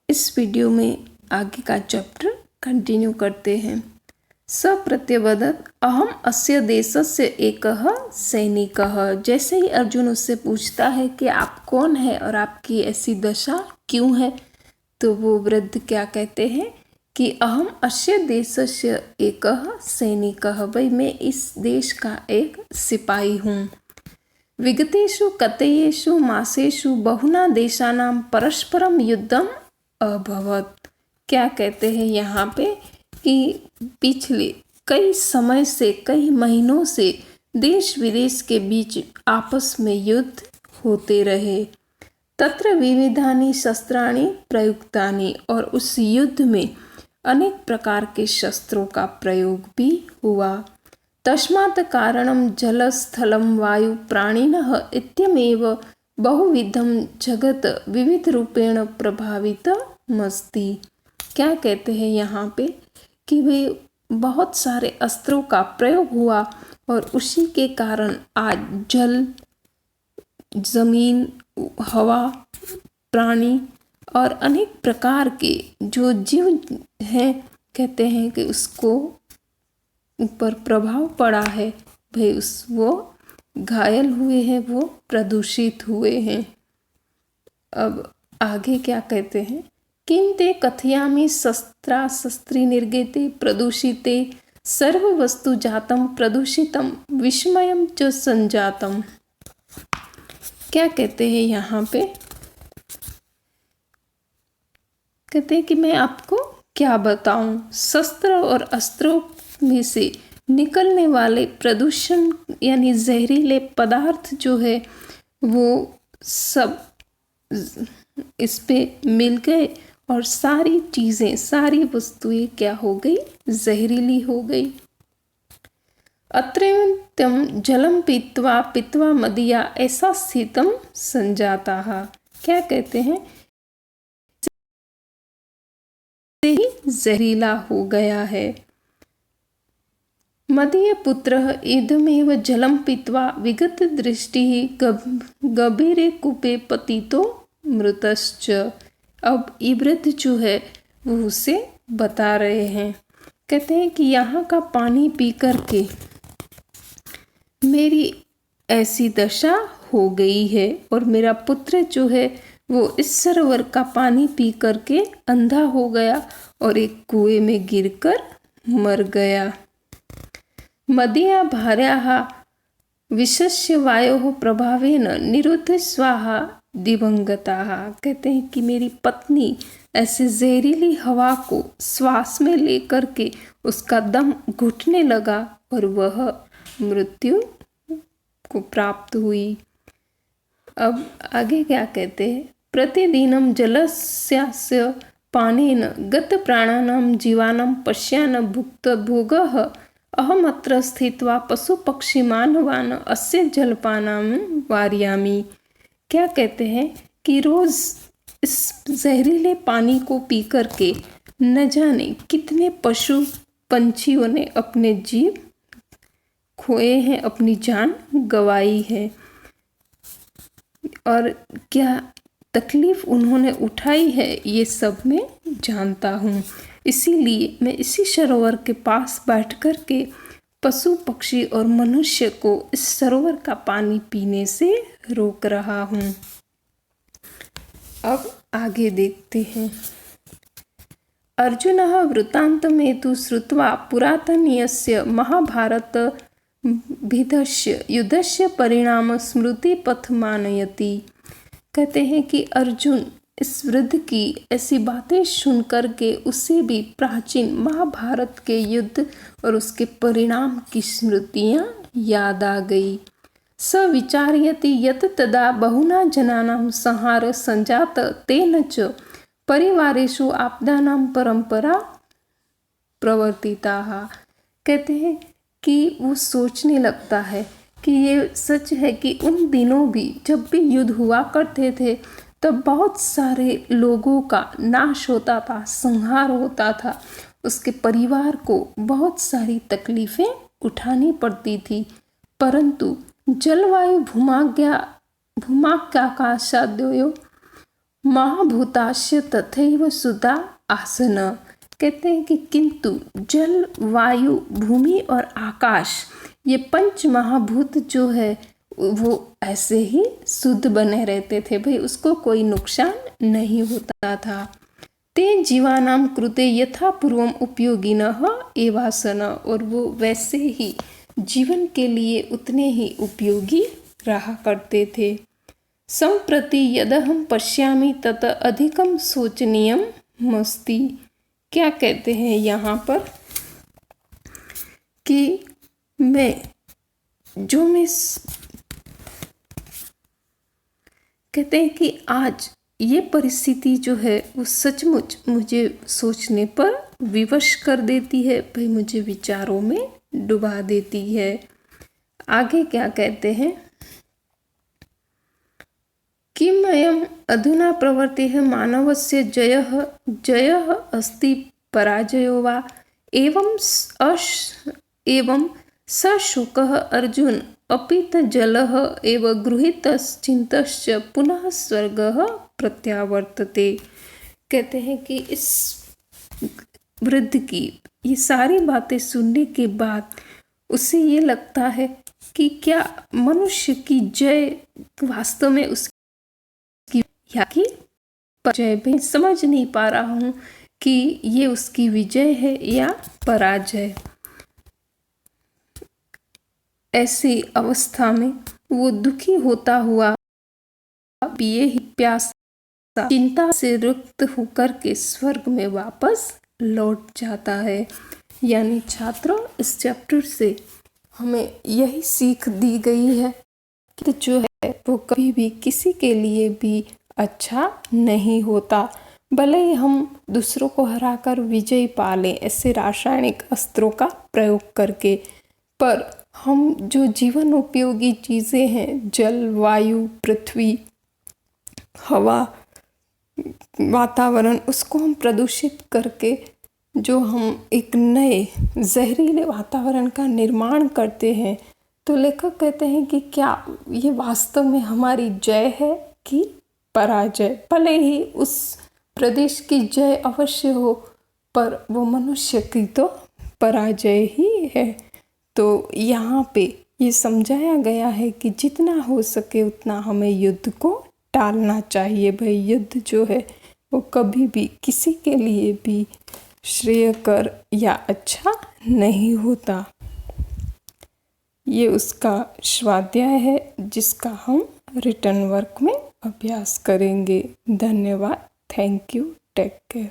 इस वीडियो में आगे का चैप्टर कंटिन्यू करते हैं। सप्रत्यवदत् अहम अस्य देशस्य एकः सैनिकः। जैसे ही अर्जुन उससे पूछता है कि आप कौन है और आपकी ऐसी दशा क्यों है, तो वो वृद्ध क्या कहते हैं कि अहम अस्य देशस्य एकः सैनिकः, भाई मैं इस देश का एक सिपाही हूँ। विगतेषु कतयेषु मासेषु बहुना देशानां परस्परम युद्धम अभवत्। क्या कहते हैं यहाँ पे कि पिछले कई समय से, कई महीनों से देश विदेश के बीच आपस में युद्ध होते रहे। तत्र विविधानि शस्त्राणि प्रयुक्तानि, और उस युद्ध में अनेक प्रकार के शस्त्रों का प्रयोग भी हुआ। तस्मात् कारणं जलस्थलं वायु प्राणिनः इत्यमेव बहुविधं जगत विविध रूपेण प्रभावितमस्ति। क्या कहते हैं यहाँ पे कि वे बहुत सारे अस्त्रों का प्रयोग हुआ और उसी के कारण आज जल, जमीन, हवा, प्राणी और अनेक प्रकार के जो जीव हैं, कहते हैं कि उसको ऊपर प्रभाव पड़ा है, भाई वो घायल हुए हैं, वो प्रदूषित हुए हैं। अब आगे क्या कहते हैं, किंते कथयामि शस्त्रास्त्री निर्गते प्रदूषिते सर्ववस्तु जातम प्रदूषितम विस्मयम च संजातम। क्या कहते हैं यहाँ पे, कहते हैं कि मैं आपको क्या बताऊं, शस्त्र और अस्त्रों में से निकलने वाले प्रदूषण यानी जहरीले पदार्थ जो है वो सब इस पे मिल गए और सारी चीज़ें, सारी वस्तुएं क्या हो गई, जहरीली हो गई। अत्रैवं जलम पीत्वा पीत्वा मदिया ऐसा स्थितम संजाता। क्या कहते हैं, ही जहरीला हो गया है। मदीय पुत्र इदमेव जलम पीत्वा विगत दृष्टि गभीरे कूपे पतितो मृतश्च। अब ये वृद्ध जो है वो उसे बता रहे हैं, कहते हैं कि यहाँ का पानी पी करके मेरी ऐसी दशा हो गई है और मेरा पुत्र जो है वो इस सरोवर का पानी पी करके अंधा हो गया और एक कुएं में गिरकर मर गया। मदीया भार्याः विषस्य वायोः प्रभावेन निरुद्ध स्वाहा दिवंगताः। कहते हैं कि मेरी पत्नी ऐसे जहरीली हवा को श्वास में लेकर के उसका दम घुटने लगा और वह मृत्यु को प्राप्त हुई। अब आगे क्या कहते हैं, प्रतिदिनं जलस्यास्य पानेन गत प्राणानां जीवानां पश्यान् भुक्त भोगः अहमत्र स्थित्वा पशु पक्षी मानवान अस्य जलपानां वारयामि। क्या कहते हैं कि रोज इस जहरीले पानी को पी करके न जाने कितने पशु पंछियों ने अपने जीव खोए हैं, अपनी जान गंवाई है और क्या तकलीफ उन्होंने उठाई है, ये सब मैं जानता हूँ। इसीलिए मैं इसी सरोवर के पास बैठ कर के पशु पक्षी और मनुष्य को इस सरोवर का पानी पीने से रोक रहा हूँ। अब आगे देखते हैं। अर्जुनः वृत्तान्तमेतु श्रुत्वा पुरातनीयस्य महाभारत भिदस्य युद्धस्य परिणाम स्मृति पथ मानयति। कहते हैं कि अर्जुन इस वृद्ध की ऐसी बातें सुन कर के उसे भी प्राचीन महाभारत के युद्ध और उसके परिणाम की स्मृतियाँ याद आ गई। स विचार्यति यत तदा बहुना जनानां संहार संजात तेन च परिवारेषु आपदानां परंपरा प्रवर्तिताः। कहते हैं कि वो सोचने लगता है कि ये सच है कि उन दिनों भी जब भी युद्ध हुआ करते थे तब बहुत सारे लोगों का नाश होता था, संहार होता था, उसके परिवार को बहुत सारी तकलीफ़ें उठानी पड़ती थी। परंतु जलवायु भूमाज्ञाकाशाद्यो महाभूतास्य तथैव सुता आसन। कहते हैं कि किंतु जल, वायु, भूमि और आकाश, ये पंच महाभूत जो है वो ऐसे ही शुद्ध बने रहते थे भाई, उसको कोई नुकसान नहीं होता था। ते जीवानाम कृते यथा पूर्वम उपयोगिनः एवासन, और वो वैसे ही जीवन के लिए उतने ही उपयोगी रहा करते थे। संप्रति यदहम पश्यामि तत अधिकम शोचनीयम मस्ति। क्या कहते हैं यहाँ पर कि मैं कहते हैं कि आज ये परिस्थिति जो है वो सचमुच मुझे सोचने पर विवश कर देती है भाई, मुझे विचारों में डुबा देती है। आगे क्या कहते हैं किमयम् अधुना प्रवर्तिः मानवस्य जयः अस्ति पराजयो वा एवं सशोकः अर्जुन अपि त जलः एव गृहीतश्चिन्तश्च पुनः स्वर्गः प्रत्यावर्तते। कहते हैं कि इस वृद्ध की ये सारी बातें सुनने के बाद उसे ये लगता है कि क्या मनुष्य की जय वास्तव में उसकी या कि पराजय। मैं समझ नहीं पा रहा हूँ कि ये उसकी विजय है या पराजय। ऐसी अवस्था में वो दुखी होता हुआ पिए ही प्यासा चिंता से रुक्त होकर के स्वर्ग में वापस लौट जाता है। यानी छात्रों, इस चैप्टर से हमें यही सीख दी गई है कि जो है वो कभी भी किसी के लिए भी अच्छा नहीं होता। भले ही हम दूसरों को हराकर विजय पा लें ऐसे रासायनिक अस्त्रों का प्रयोग करके, पर हम जो जीवन उपयोगी चीज़ें हैं, जल, वायु, पृथ्वी, हवा, वातावरण, उसको हम प्रदूषित करके जो हम एक नए जहरीले वातावरण का निर्माण करते हैं, तो लेखक कहते हैं कि क्या ये वास्तव में हमारी जय है कि पराजय। भले ही उस प्रदेश की जय अवश्य हो, पर वो मनुष्य की तो पराजय ही है। तो यहाँ पे ये समझाया गया है कि जितना हो सके उतना हमें युद्ध को टालना चाहिए। भाई, युद्ध जो है वो कभी भी किसी के लिए भी श्रेयकर या अच्छा नहीं होता। ये उसका स्वाध्याय है जिसका हम रिटर्न वर्क में अभ्यास करेंगे। धन्यवाद। Thank you. Take care.